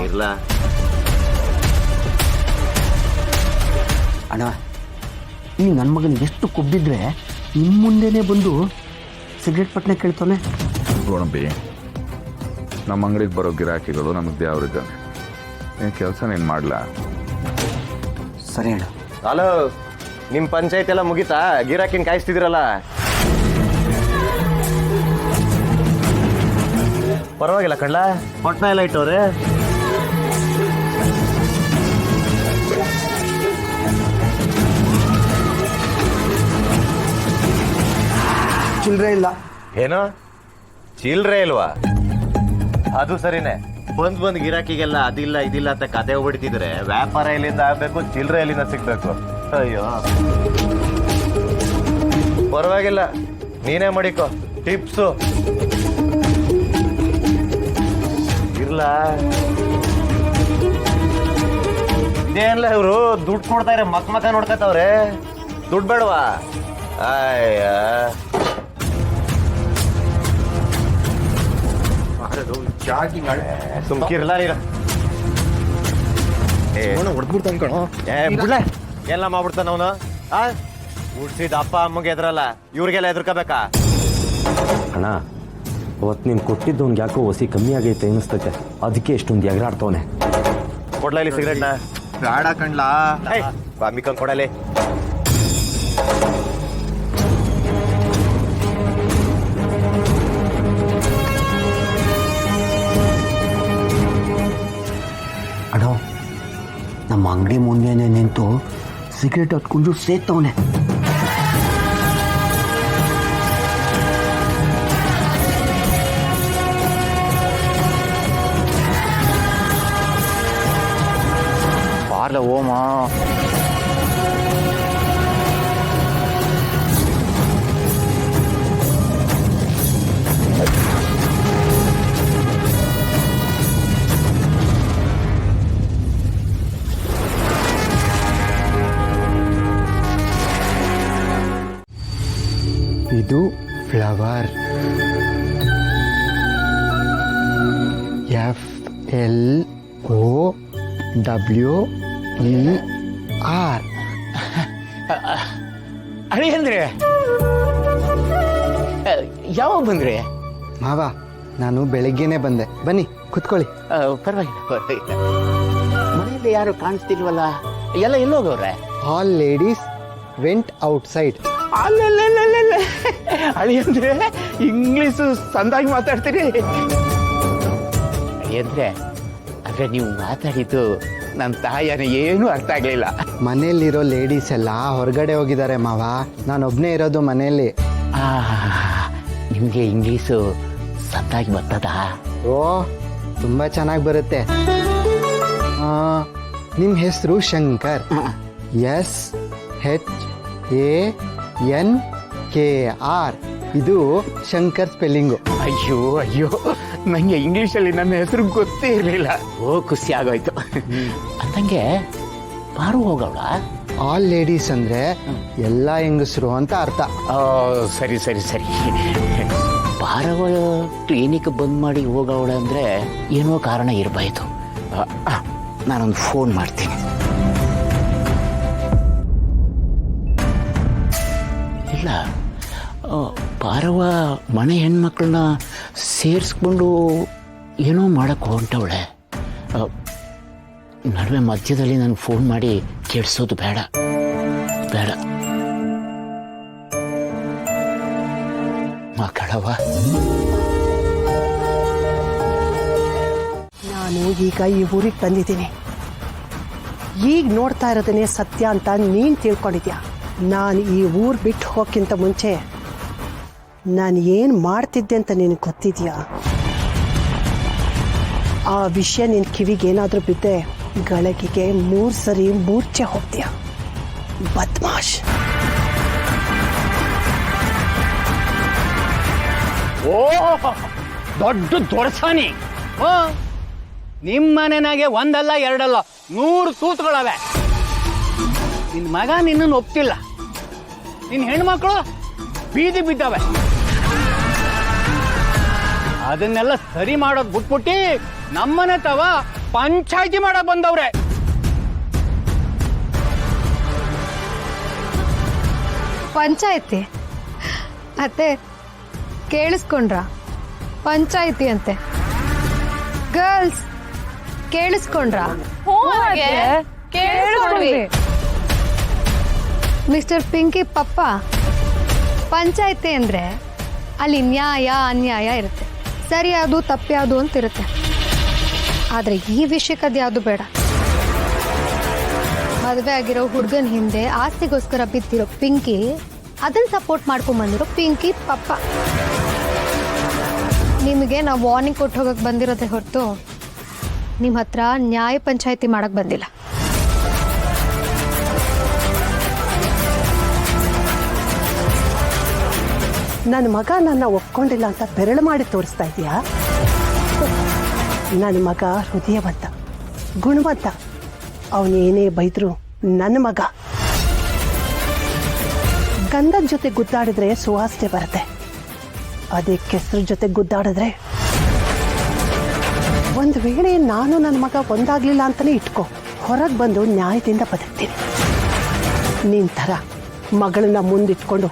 ಇರ್ಲ ಅಣ್ಣ ಈ ನನ್ನ ಮಗನಿಗೆ ಎಷ್ಟು ಕೊಬ್ಬಿದ್ರೆ ನಿಮ್ಮ ಮುಂದೆನೇ ಬಂದು ಸಿಗರೇಟ್ ಪಟ್ನೆ ಕೇಳ್ತಾನೆ. ಗೋಣಬಿ, ನಮ್ಮ ಅಂಗಡಿಗೆ ಬರೋ ಗಿರಾಕಿಗಳು ನಮಗೆ ದೇವ್ರಿದ್ದಾನೆ. ಏನು ಕೆಲಸ ನೀನು ಮಾಡ್ಲಾ? ಸರಿ ಅಣ್ಣ. ಹಲೋ, ನಿಮ್ಮ ಪಂಚಾಯತ್ ಎಲ್ಲ ಮುಗೀತಾ? ಗಿರಾಕಿನ ಕಾಯಿಸ್ತಿದ್ದೀರಲ್ಲ? ಪರವಾಗಿಲ್ಲ ಕಳ್ಳ, ಪಟ್ನ ಎಲ್ಲ ಇಟ್ಟವ್ರೆ. ಚಿಲ್ಲರೆ ಇಲ್ಲ. ಏನೋ ಚಿಲ್ರೆ ಇಲ್ವಾ? ಅದು ಸರಿನೇ. ಬಂದ್ ಗಿರಾಕಿಗೆಲ್ಲ ಅದಿಲ್ಲ ಇದಿಲ್ಲ ಅಂತ ಕತೆ ಹೋಗ್ಬಿಡ್ತಿದ್ರೆ ವ್ಯಾಪಾರ ಎಲ್ಲಿಂದ ಆಗ್ಬೇಕು, ಚಿಲ್ರೆ ಎಲ್ಲಿಂದ ಸಿಗ್ಬೇಕು? ಅಯ್ಯೋ, ಪರವಾಗಿಲ್ಲ, ನೀನೇ ಮಾಡಿಕೋ ಟಿಪ್ಸು. ಇರ್ಲ ಇದೇನಿಲ್ಲ, ಇವರು ದುಡ್ಡು ಕೊಡ್ತಾರೆ, ಮಕ್ಕ ನೋಡ್ಕತ್ತವ್ರೆ. ದುಡ್ಡು ಬೇಡವಾ? ಅಯ್ಯ, ಸುಮ್ಕಿರ್ಲ ನೀನು. ಹೊಡ್ಬಿಡ್ತಾನೆ ಕಣೋ. ಬಿಡ್ಲೆ, ಎಲ್ಲ ಮಾಡ್ಬಿಡ್ತಾನ ಅವನು. ಉಡ್ಸಿದ ಅಪ್ಪ ಅಮ್ಮಗೆ ಎದ್ರಲ್ಲ, ಇವ್ರಿಗೆಲ್ಲ ಎದ್ರಕೋಬೇಕಾ? ಅಣ್ಣ, ಅವತ್ತು ನೀನು ಕೊಟ್ಟಿದ್ದವ್ನಿಗೆ ಯಾಕೋ ಹೊಸಿ ಕಮ್ಮಿ ಆಗೈತೆ ಅನಿಸ್ತೈತೆ, ಅದಕ್ಕೆ ಎಷ್ಟೊಂದು ಎಗರಾಡ್ತವನೆ. ಕೊಡ್ಲಾ ಇಲ್ಲಿ ಸಿಗರೇಟ್ನ? ಬೇಡ ಕಣ್ಲಾ. ಬಾಮಿಕಂಗ್ ಕೊಡಲಿ. ಅಣ್ಣ, ನಮ್ಮ ಅಂಗಡಿ ಮುಂದೆನೆ ನಿಂತು ಸಿಗರೇಟ್ ಹತ್ಕೊಂಡು ಸೇತವನೆ. ಬಾರ್ಲ ಓಮ. ಇದು ಫ್ಲವರ್. FLOWER. ಅಳಿ ಅಂದ್ರೆ ಯಾವಾಗ ಬಂದ್ರಿ? ಮಾವ, ನಾನು ಬೆಳಗ್ಗೆನೆ ಬಂದೆ. ಬನ್ನಿ ಕುತ್ಕೊಳ್ಳಿ. ಪರವಾಗಿಲ್ಲ. ಮನೆಯಲ್ಲಿ ಯಾರು ಕಾಣಿಸ್ತಿಲ್ವಲ್ಲ, ಎಲ್ಲ ಎಲ್ಲೋಗವ್ರೆ? All ladies went outside. ಅಲ್ಲ ಅಳಿ ಅಂದ್ರೆ ಇಂಗ್ಲಿಷ್ ಸಂದಾಗಿ ಮಾತಾಡ್ತೀರಿ ಅಂದ್ರೆ ನೀವು ಮಾತಾಡಿದ್ದು ನನ್ನ ತಾಯಿನ ಏನೂ ಅರ್ಥ ಆಗ್ಲಿಲ್ಲ. ಮನೆಯಲ್ಲಿರೋ ಲೇಡೀಸ್ ಎಲ್ಲ ಹೊರಗಡೆ ಹೋಗಿದ್ದಾರೆ ಮಾವ, ನಾನೊಬ್ನೇ ಇರೋದು ಮನೆಯಲ್ಲಿ. ನಿಮ್ಗೆ ಇಂಗ್ಲಿಷು ಸಂದಾಗಿ ಬರ್ತದ? ಓ, ತುಂಬಾ ಚೆನ್ನಾಗಿ ಬರುತ್ತೆ. ನಿಮ್ಮ ಹೆಸರು ಶಂಕರ್. SHANKR. ಇದು ಶಂಕರ್ ಸ್ಪೆಲ್ಲಿಂಗು. ಅಯ್ಯೋ, ನಂಗೆ ಇಂಗ್ಲಿಷಲ್ಲಿ ನನ್ನ ಹೆಸರು ಗೊತ್ತೇ ಇರಲಿಲ್ಲ. ಓ, ಖುಷಿ ಆಗೋಯ್ತು. ಅಂದಂಗೆ ಬಾರು ಹೋಗವಳ? ಆಲ್ ಲೇಡೀಸ್ ಅಂದ್ರೆ ಎಲ್ಲ ಹೆಂಗಸರು ಅಂತ ಅರ್ಥ. ಸರಿ. ಬಾರವ ಕ್ಲಿನಿಕ್ ಬಂದ್ ಮಾಡಿ ಹೋಗವಳ ಅಂದ್ರೆ ಏನೋ ಕಾರಣ ಇರಬಾಯ್ತು. ನಾನೊಂದು ಫೋನ್ ಮಾಡ್ತೀನಿ. ಇಲ್ಲ, ಪಾರವ ಮನೆ ಹೆಣ್ಮಕ್ಳನ್ನ ಸೇರಿಸ್ಕೊಂಡು ಏನೋ ಮಾಡಕ್ಕೆ ಹೊಂಟವಳೆ. ನಡುವೆ ಮಧ್ಯದಲ್ಲಿ ನನಗೆ ಫೋನ್ ಮಾಡಿ ಕೆಡಿಸೋದು ಬೇಡ. ಮಕ್ಕಳವ, ನಾನು ಈಗ ಈ ಊರಿಗೆ ಬಂದಿದ್ದೀನಿ. ಈಗ ನೋಡ್ತಾ ಇರೋದನ್ನೇ ಸತ್ಯ ಅಂತ ನೀನು ತಿಳ್ಕೊಂಡಿದ್ಯಾ. ನಾನು ಈ ಊರು ಬಿಟ್ಟು ಹೋಗೋಕ್ಕಿಂತ ಮುಂಚೆ ನಾನು ಏನು ಮಾಡ್ತಿದ್ದೆ ಅಂತ ನಿನಗೆ ಗೊತ್ತಿದೆಯಾ? ಆ ವಿಷಯ ನಿನ್ನ ಕಿವಿಗೇನಾದರೂ ಬಿದ್ದೆ ಗಳಗಿಗೆ 3 ಸರಿ ಮೂರ್ಛೆ ಹೋಗ್ತೀಯ. ಬದ್ಮಾಶ್. ಓ, ದೊಡ್ಡ ದೊರಸಾನಿ. ನಿಮ್ಮ ಮನೆನಾಗೆ ಒಂದಲ್ಲ ಎರಡಲ್ಲ 100 ತೂತುಗಳವೆ. ನಿನ್ನ ಮಗ ನಿನ್ನನ್ನು ಒಪ್ತಿಲ್ಲ, ನಿನ್ನ ಹೆಣ್ಮಕ್ಳು ಬೀದಿ ಬಿದ್ದವೆ. ಅದನ್ನೆಲ್ಲ ಸರಿ ಮಾಡೋದು ಬಿಟ್ಬಿಟ್ಟು ನಮ್ಮನೆ ತವ ಪಂಚಾಯಿತಿ ಮಾಡಕ್ ಬಂದವ್ರೆ. ಪಂಚಾಯತಿ ಅತ್ತೆ ಕೇಳಿಸ್ಕೊಂಡ್ರ? ಪಂಚಾಯತಿ ಅಂತೆ. ಗರ್ಲ್ಸ್ ಕೇಳಿಸ್ಕೊಂಡ್ರ? ಮಿಸ್ಟರ್ ಪಿಂಕಿ ಪಪ್ಪ, ಪಂಚಾಯತಿ ಅಂದ್ರೆ ಅಲ್ಲಿ ನ್ಯಾಯ ಅನ್ಯಾಯ ಇರುತ್ತೆ, ಸರಿ ಯಾವುದು ತಪ್ಪು ಯಾವುದು ಅಂತ ಇರುತ್ತೆ. ಆದ್ರೆ ಈ ವಿಷಯಕ್ಕೆ ಅದು ಯಾವುದು ಬೇಡ. ಮದುವೆ ಆಗಿರೋ ಹುಡುಗನ ಹಿಂದೆ ಆಸ್ತಿಗೋಸ್ಕರ ಬಿದ್ದಿರೋ ಪಿಂಕಿ, ಅದನ್ನ ಸಪೋರ್ಟ್ ಮಾಡ್ಕೊಂಡ್ ಬಂದಿರೋ ಪಿಂಕಿ ಪಪ್ಪ. ನಿಮಗೆ ನಾವು ವಾರ್ನಿಂಗ್ ಕೊಟ್ಟು ಹೋಗಕ್ಕೆ ಬಂದಿರೋದೇ ಹೊರತು ನಿಮ್ಮ ಹತ್ರ ನ್ಯಾಯ ಪಂಚಾಯತಿ ಮಾಡಕ್ ಬಂದಿಲ್ಲ. ನನ್ನ ಮಗ ನನ್ನ ಒಪ್ಕೊಂಡಿಲ್ಲ ಅಂತ ಬೆರಳು ಮಾಡಿ ತೋರಿಸ್ತಾ ಇದೀಯಾ? ನನ್ನ ಮಗ ಹೃದಯವಂತ, ಗುಣವಂತ. ಅವನೇನೇ ಬೈದ್ರು ನನ್ನ ಮಗ. ಗಂಧದ ಜೊತೆ ಗುದ್ದಾಡಿದ್ರೆ ಸುವಾಸನೆ ಬರುತ್ತೆ, ಅದೇ ಕೆಸರು ಜೊತೆ ಗುದ್ದಾಡಿದ್ರೆ. ಒಂದು ವೇಳೆ ನಾನು ನನ್ನ ಮಗ ಒಂದಾಗ್ಲಿಲ್ಲ ಅಂತಲೇ ಇಟ್ಕೋ, ಹೊರಗೆ ಬಂದು ನ್ಯಾಯದಿಂದ ಬದುಕ್ತೀನಿ. ನಿನ್ ಥರ ಮಗಳನ್ನ ಮುಂದಿಟ್ಕೊಂಡು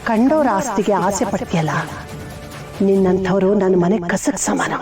ಕಂಡೋರ ಆಸ್ತಿಗೆ ಆಸೆ ಪಡ್ತೀಯಲ್ಲ, ನಿನ್ನಂಥವ್ರು ನನ್ನ ಮನೆ ಕಸಕ್ಕೆ ಸಮಾನ.